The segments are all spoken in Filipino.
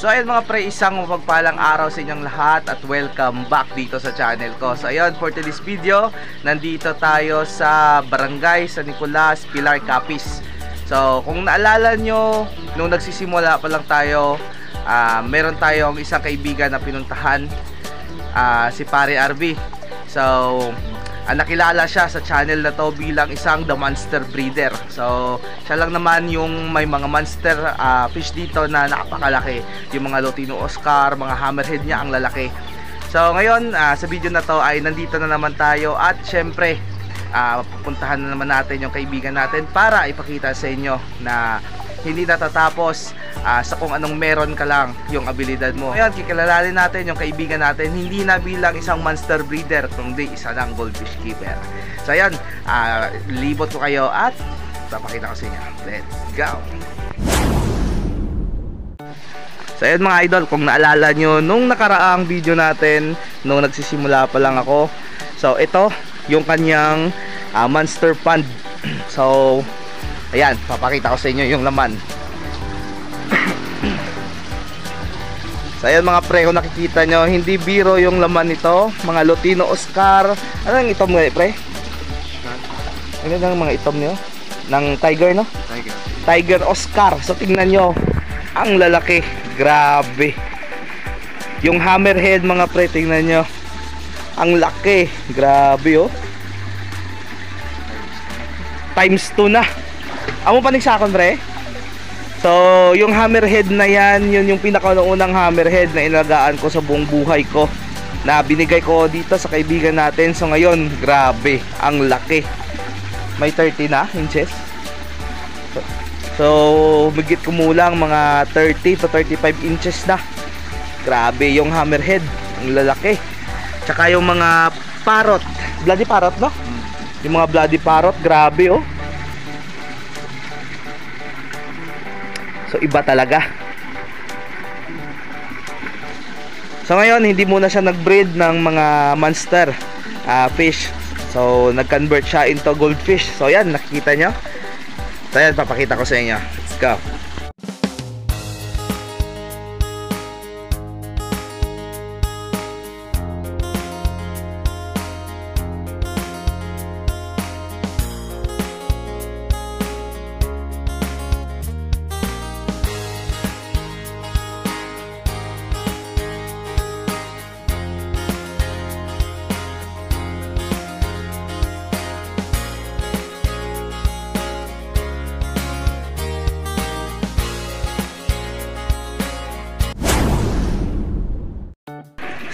So ayun mga pre, isang mapagpalang araw sa inyong lahat at welcome back dito sa channel ko. So ayun, for today's video, nandito tayo sa Barangay San Nicolas, Pilar, Capiz. So kung naalala nyo, nung nagsisimula pa lang tayo, meron tayong isang kaibigan na pinuntahan, si Pare RV. So nakilala siya sa channel na to bilang isang The Monster Breeder. So siya lang naman yung may mga monster fish dito na napakalaki. Yung mga Lutino Oscar, mga hammerhead niya ang lalaki. So ngayon sa video na to ay nandito na naman tayo at syempre pupuntahan na naman natin yung kaibigan natin para ipakita sa inyo na hindi natatapos sa kung anong meron ka lang yung abilidad mo. Ngayon, kikilalalin natin yung kaibigan natin hindi na bilang isang monster breeder, kundi isa lang goldfish keeper. So ayan, libot ko kayo at papakita ko sa inyo. Let's go! So ayan mga idol, kung naalala nyo nung nakaraang video natin, nung nagsisimula pa lang ako, so ito yung kanyang monster pond. So ayan, papakita ko sa inyo yung laman. So ayan mga pre, kung nakikita nyo, hindi biro yung laman nito. Mga Lutino Oscar. Ano ang itom nga pre? Ano ang mga itom nyo? Ng tiger, no? Tiger Oscar. So tingnan nyo, ang lalaki. Grabe. Yung hammerhead mga pre, tingnan nyo, ang laki. Grabe oh. Times 2 na. Amo panigsakon pre. So yung hammerhead na yan, yun yung pinakaunang hammerhead na inalagaan ko sa buong buhay ko, na binigay ko dito sa kaibigan natin. So ngayon, grabe, ang laki. May 30 na inches. So migit kumulang mga 30 to 35 inches na. Grabe yung hammerhead, ang lalaki. Tsaka yung mga parrot, bloody parrot, no? Yung mga bloody parrot, grabe oh. So iba talaga. So ngayon, hindi muna siya nag-breed ng mga monster fish. So nag-convert siya into goldfish. So yan, nakikita nyo. So yan, papakita ko sa inyo. Let's go.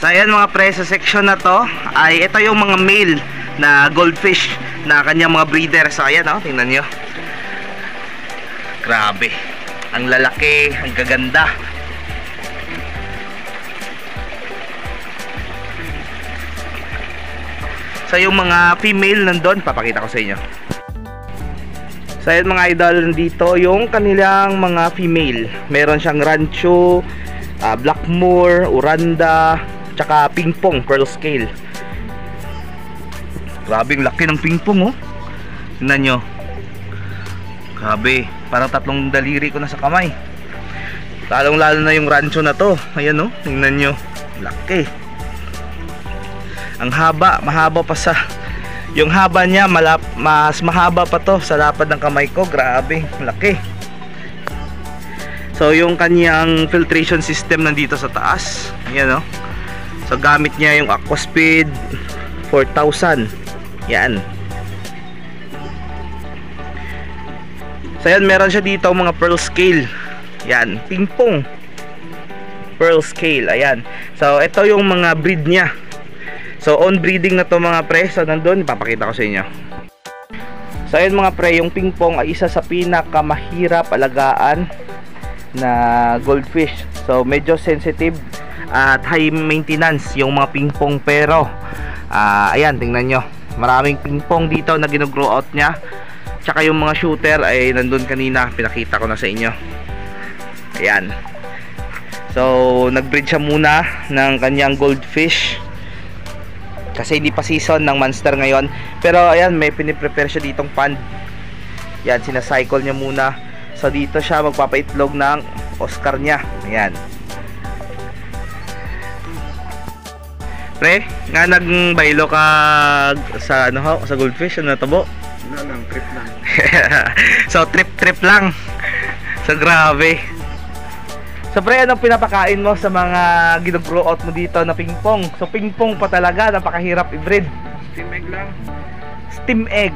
So ayan mga pre, sa section na to ay ito yung mga male na goldfish na kanyang mga breeder. So ayan oh, tingnan nyo. Grabe, ang lalaki, ang gaganda. So yung mga female nandun, papakita ko sa inyo. So ayan mga idol, dito yung kanilang mga female. Meron siyang Rancho, Blackmore, Uranda, tsaka pingpong, pearl scale. Grabe, laki ng pingpong oh. Tingnan nyo. Grabe, parang tatlong daliri ko na sa kamay. Lalong lalo na yung Rancho na to. Ayan oh, tingnan nyo, laki. Ang haba, mahaba pa sa, yung haba niya mas mahaba pa to sa lapad ng kamay ko. Grabe, laki. So yung kanyang filtration system nandito sa taas. Ayan oh. So gamit niya yung Aquaspeed 4000. Yan. So yan, meron siya dito mga pearl scale. Yan, pingpong pearl scale. Ayan. So ito yung mga breed niya. So on breeding na to mga pre. So nandun, ipapakita ko sa inyo. So ayan mga pre, yung pingpong ay isa sa pinakamahirap alagaan na goldfish. So medyo sensitive at high maintenance yung mga pingpong, pero ayan, tingnan nyo, maraming pingpong dito na gino-grow out nya. Tsaka yung mga shooter ay nandun kanina, pinakita ko na sa inyo. Ayan. So nag-breed siya muna ng kanyang goldfish kasi hindi pa season ng monster ngayon. Pero ayan, may piniprepare siya ditong pond. Yan, sinacycle niya muna. So dito siya magpapaitlog ng Oscar niya. Ayan. Pre, nga nagbaylo ka sa ano ho, sa goldfish ano tabo? Ano lang, trip lang. So trip lang. So grabe. So pre, anong pinapakain mo sa mga gino-grow out mo dito na pingpong? So pingpong pa talaga, napakahirap i-breed. Steam egg lang. Steam egg.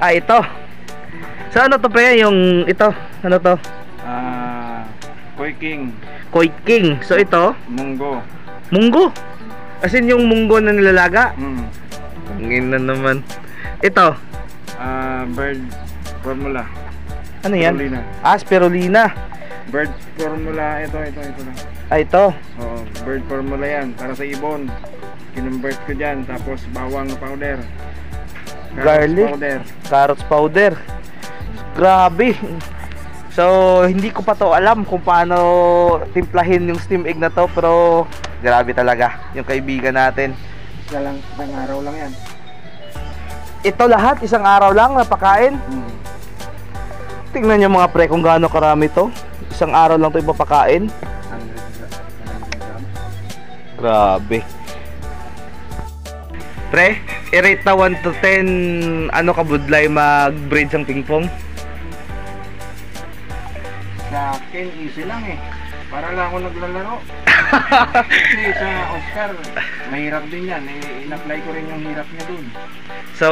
Ah, ito. So ano to pre, yung ito? Ano to? Koi King. Koi King. So ito? Munggo. Munggo. As in yung munggo na nilalaga? Mm. Na naman. Ito? Bird formula. Ano yan? Spirulina. Ah, spirulina. Bird formula, ito lang. Ah, ito. Oo, bird formula yan, para sa ibon. Kinumbert ko dyan, tapos bawang powder. Garlic. Powder. Carrots powder. Grabe. So, hindi ko pa to alam kung paano timplahin yung steam egg na to, pero grabe talaga yung kaibigan natin. Isang araw lang yan. Ito lahat, isang araw lang napakain. Tingnan nyo mga pre kung gaano karami to. Isang araw lang to ipapakain. 100 grams. Grabe. Pre, i-rate na 1 to 10 ano ka budlay mag-breed sang pingpong? Sa akin, easy lang eh. Para lang ako naglalaro. Kasi sa Oscar, mahirap din yan. In-apply ko rin yung hirap niya dun. So,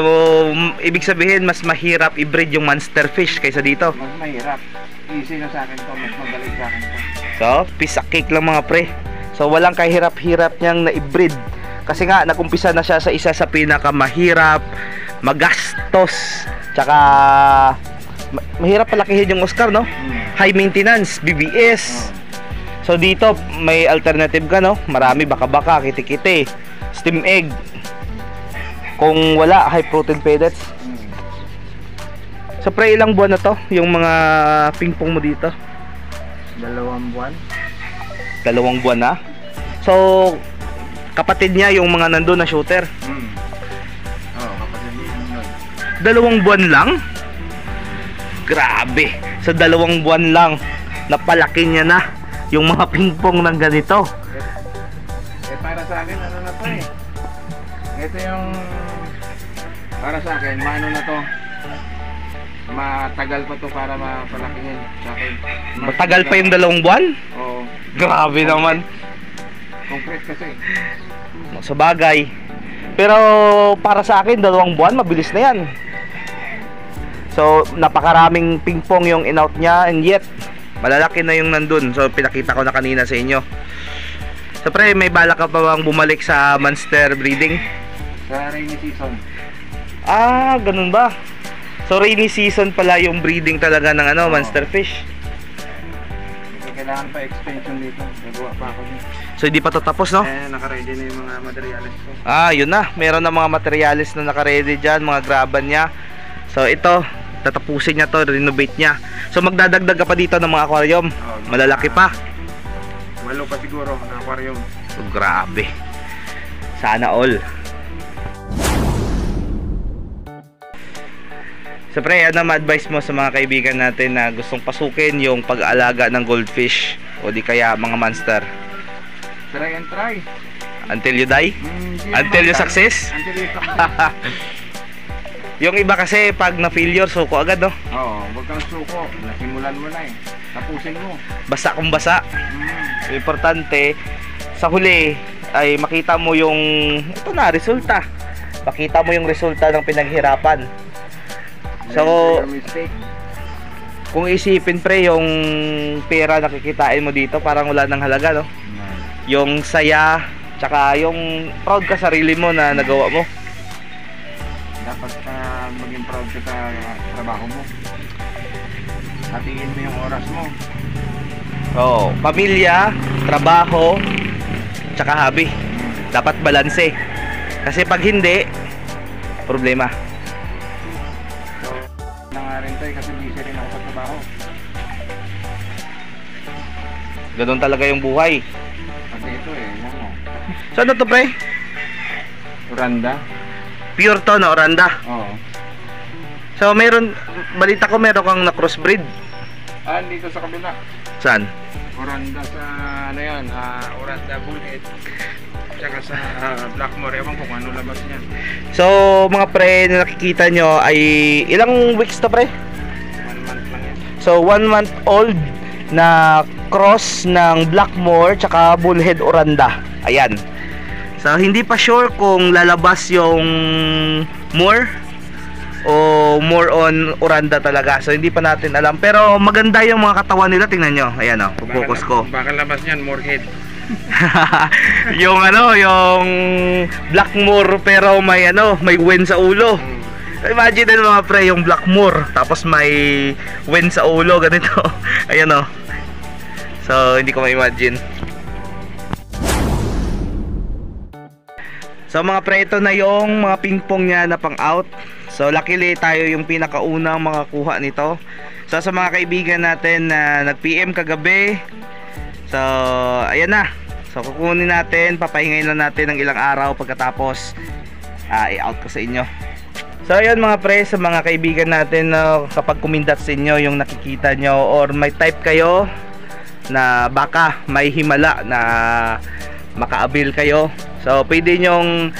ibig sabihin mas mahirap i-breed yung monster fish kaysa dito. Mas mahirap. Easy na sa akin to. Mas magaling sa akin to. So, piece of cake lang mga pre. So, walang kahirap-hirap niyang na-i-breed. Kasi nga, nagumpisa na siya sa isa sa pinakamahirap, magastos, tsaka mahirap palakihin yung Oscar, no? High maintenance, BBS. So dito may alternative ka, no? Marami, baka-baka, kiti-kiti, steam egg. Kung wala, high protein pellets. So pre, ilang buwan na to yung mga pingpong mo dito? 2 buwan. 2 buwan na. So kapatid niya yung mga nandun na shooter. Oo, kapatid niya yun. 2 buwan lang? Grabe. Sa 2 buwan lang napalaki niya na yung mga pingpong ng ganito. Para sa akin, ano na to eh. Ito yung para sa akin, maano na to. Matagal pa to para mapalakihin sa akin. Matagal pa yung 2 buwan? Oo. Grabe naman. Concrete kasi. Sa bagay. Pero para sa akin, 2 buwan, mabilis na yan. So, napakaraming pingpong yung in-out niya, and yet malalaki na yung nandun. So, pinakita ko na kanina sa inyo. So, pre, may balak ka pa bang bumalik sa monster breeding? Sa rainy season. Ah, ganun ba? So, rainy season pala yung breeding talaga ng ano, monster fish. Kailangan pa extension dito. Nagawa pa ako dito. So, hindi pa to tapos, no? Naka-ready na yung mga materials ko. Ah, yun na. Meron na mga materials na naka-ready dyan, mga graban niya. So, ito, tatapusin niya to, renovate niya. So, magdadagdag ka pa dito ng mga aquarium. Malalaki pa. 8 pa siguro na aquarium. So, grabe. Sana all. So, pre, ano ma-advise mo sa mga kaibigan natin na gustong pasukin yung pag-aalaga ng goldfish o di kaya mga monster? Try and try. Until you die? Until you success? Until you success. Yung iba kasi pag na-failure, suko agad, no? Oo, wag kang suko. Nasimulan mo na eh. Tapusin mo. Basa kung basa. Importante, sa huli ay makita mo yung ito na, resulta. Makita mo yung resulta ng pinaghirapan. So, kung isipin pre, yung pera na kikitain mo dito, parang wala nang halaga, no? Yung saya, tsaka yung proud ka sarili mo na nagawa mo. Dapat maging proud ka sa trabaho mo. Hatiin mo yung oras mo. Oo, pamilya, trabaho, tsaka hobby. Dapat balanse. Kasi pag hindi, problema. So, nangarin tayo kasi busy rin ako sa trabaho. Ganun talaga yung buhay. Kasi ito eh, yan mo. So ano to pre? Oranda? Pure to na Oranda. Oo. So meron, balita ko meron kang na crossbreed. Dito sa kabila. Saan? Oranda sa ano yan, Oranda Bullhead. Tsaka sa Blackmore, ewan ko kung ano labas niyan. So mga pre, na nakikita nyo ay ilang weeks to pre? 1 month lang yan. So 1 month old na cross ng Blackmore tsaka Bullhead Oranda. Ayan. So hindi pa sure kung lalabas yung more o more on Oranda talaga. So hindi pa natin alam. Pero maganda yung mga katawan nila, tingnan nyo. Ayan o, focus ko. Baka labas niyan, more head. Yung ano, yung Blackmore pero may ano, may wen sa ulo. Imagine din mga pre, yung Blackmore tapos may wen sa ulo, ganito. Ayan o. So hindi ko ma-imagine. So mga pre, ito na yung mga pingpong niya na pang out. So luckily tayo yung pinakaunang makakuha nito. So sa mga kaibigan natin na nag-PM kagabi, so ayan na. So kukunin natin, papahingayin lang natin ng ilang araw pagkatapos i-out ko sa inyo. So ayan mga pre, sa mga kaibigan natin na kapag kumindat sa inyo yung nakikita nyo or may type kayo na baka may himala na makaabil kayo, so pwede nyong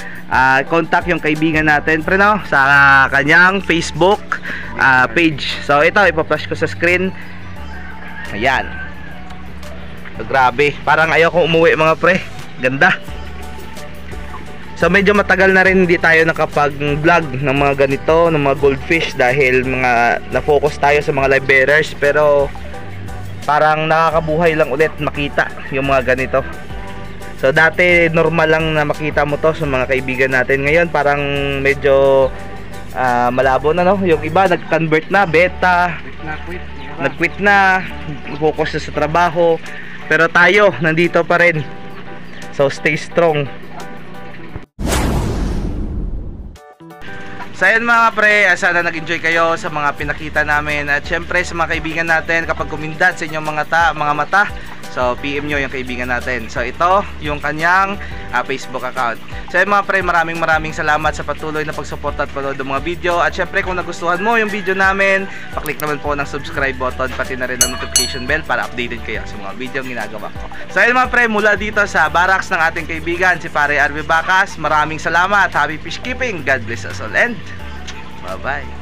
contact yung kaibigan natin pre, no, sa kanyang Facebook page. So ito, ipa-flash ko sa screen. Ayan. So, grabe, parang ayaw kong umuwi mga pre. Ganda. So medyo matagal na rin hindi tayo nakapag-vlog ng mga ganito, ng mga goldfish, dahil mga na-focus tayo sa mga live bearers. Pero parang nakakabuhay lang ulit makita yung mga ganito. So dati normal lang na makita mo to sa mga kaibigan natin. Ngayon parang medyo malabo na, no? Yung iba nag-convert na, beta, nag-quit na, focus na sa trabaho. Pero tayo nandito pa rin. So stay strong. So ayan mga pre, sana nag-enjoy kayo sa mga pinakita namin. At syempre sa mga kaibigan natin, kapag kumindat sa inyong mga mata, so PM nyo yung kaibigan natin. So ito yung kanyang Facebook account. So ayan mga pre, maraming salamat sa patuloy na pagsuporta at panood ng mga video. At syempre kung nagustuhan mo yung video namin, paklik naman po ng subscribe button, pati na rin ang notification bell para updated kayo sa mga video ginagawa ko. So ayan mga pre, mula dito sa barracks ng ating kaibigan si Pare RV Bacas, maraming salamat. Happy fish keeping. God bless us all and bye bye.